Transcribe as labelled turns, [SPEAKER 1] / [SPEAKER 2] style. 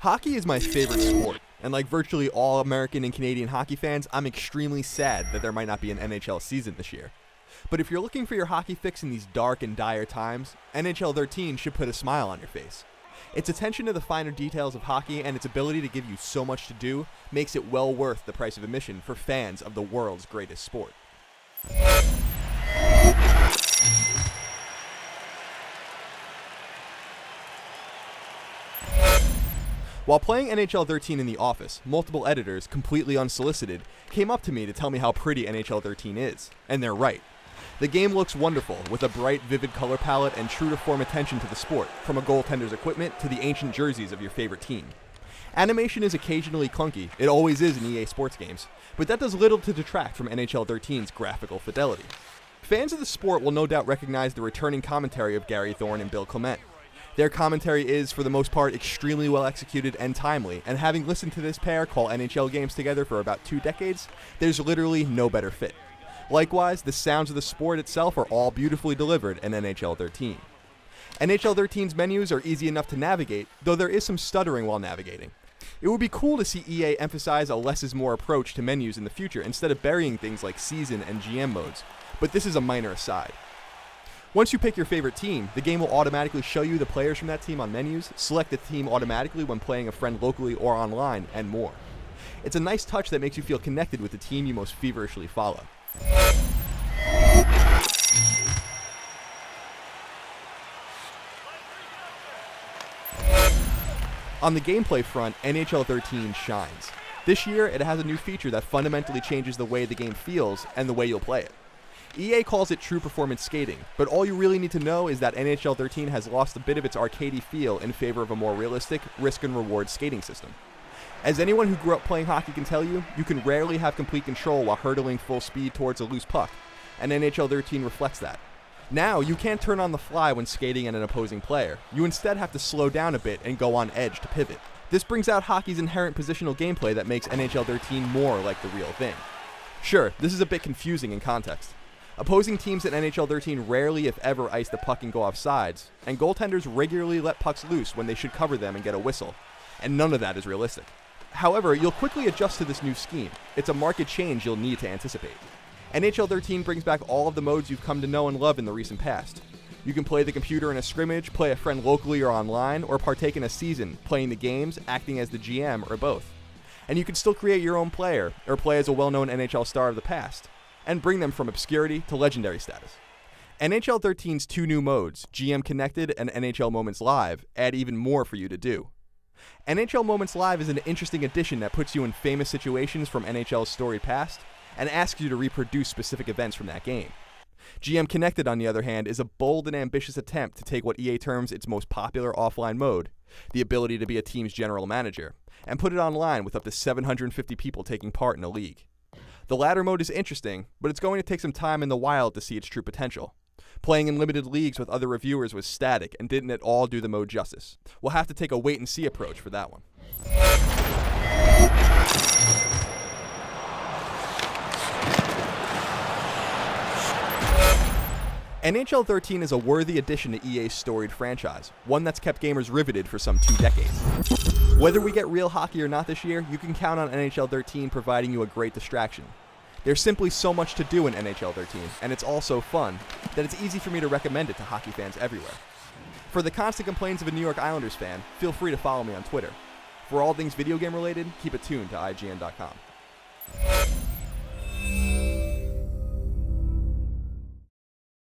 [SPEAKER 1] Hockey is my favorite sport, and like virtually all American and Canadian hockey fans, I'm extremely sad that there might not be an NHL season this year. But if you're looking for your hockey fix in these dark and dire times, NHL 13 should put a smile on your face. Its attention to the finer details of hockey and its ability to give you so much to do makes it well worth the price of admission for fans of the world's greatest sport. While playing NHL 13 in the office, multiple editors, completely unsolicited, came up to me to tell me how pretty NHL 13 is, and they're right. The game looks wonderful, with a bright, vivid color palette and true-to-form attention to the sport, from a goaltender's equipment to the ancient jerseys of your favorite team. Animation is occasionally clunky, it always is in EA Sports games, but that does little to detract from NHL 13's graphical fidelity. Fans of the sport will no doubt recognize the returning commentary of Gary Thorne and Bill Clement. Their commentary is, for the most part, extremely well executed and timely, and having listened to this pair call NHL games together for about 2 decades, there's literally no better fit. Likewise, the sounds of the sport itself are all beautifully delivered in NHL 13. NHL 13's menus are easy enough to navigate, though there is some stuttering while navigating. It would be cool to see EA emphasize a less is more approach to menus in the future instead of burying things like season and GM modes, but this is a minor aside. Once you pick your favorite team, the game will automatically show you the players from that team on menus, select the team automatically when playing a friend locally or online, and more. It's a nice touch that makes you feel connected with the team you most feverishly follow. On the gameplay front, NHL 13 shines. This year, it has a new feature that fundamentally changes the way the game feels and the way you'll play it. EA calls it true performance skating, but all you really need to know is that NHL 13 has lost a bit of its arcadey feel in favor of a more realistic, risk and reward skating system. As anyone who grew up playing hockey can tell you, you can rarely have complete control while hurtling full speed towards a loose puck, and NHL 13 reflects that. Now, you can't turn on the fly when skating at an opposing player. You instead have to slow down a bit and go on edge to pivot. This brings out hockey's inherent positional gameplay that makes NHL 13 more like the real thing. Sure, this is a bit confusing in context. Opposing teams in NHL 13 rarely, if ever, ice the puck and go off sides, and goaltenders regularly let pucks loose when they should cover them and get a whistle, and none of that is realistic. However, you'll quickly adjust to this new scheme. It's a marked change you'll need to anticipate. NHL 13 brings back all of the modes you've come to know and love in the recent past. You can play the computer in a scrimmage, play a friend locally or online, or partake in a season, playing the games, acting as the GM, or both. And you can still create your own player, or play as a well-known NHL star of the past, and bring them from obscurity to legendary status. NHL 13's 2 new modes, GM Connected and NHL Moments Live, add even more for you to do. NHL Moments Live is an interesting addition that puts you in famous situations from NHL's storied past and asks you to reproduce specific events from that game. GM Connected, on the other hand, is a bold and ambitious attempt to take what EA terms its most popular offline mode, the ability to be a team's general manager, and put it online with up to 750 people taking part in a league. The latter mode is interesting, but it's going to take some time in the wild to see its true potential. Playing in limited leagues with other reviewers was static and didn't at all do the mode justice. We'll have to take a wait-and-see approach for that one. NHL 13 is a worthy addition to EA's storied franchise, one that's kept gamers riveted for some 2 decades. Whether we get real hockey or not this year, you can count on NHL 13 providing you a great distraction. There's simply so much to do in NHL 13, and it's all so fun, that it's easy for me to recommend it to hockey fans everywhere. For the constant complaints of a New York Islanders fan, feel free to follow me on Twitter. For all things video game related, keep it tuned to IGN.com.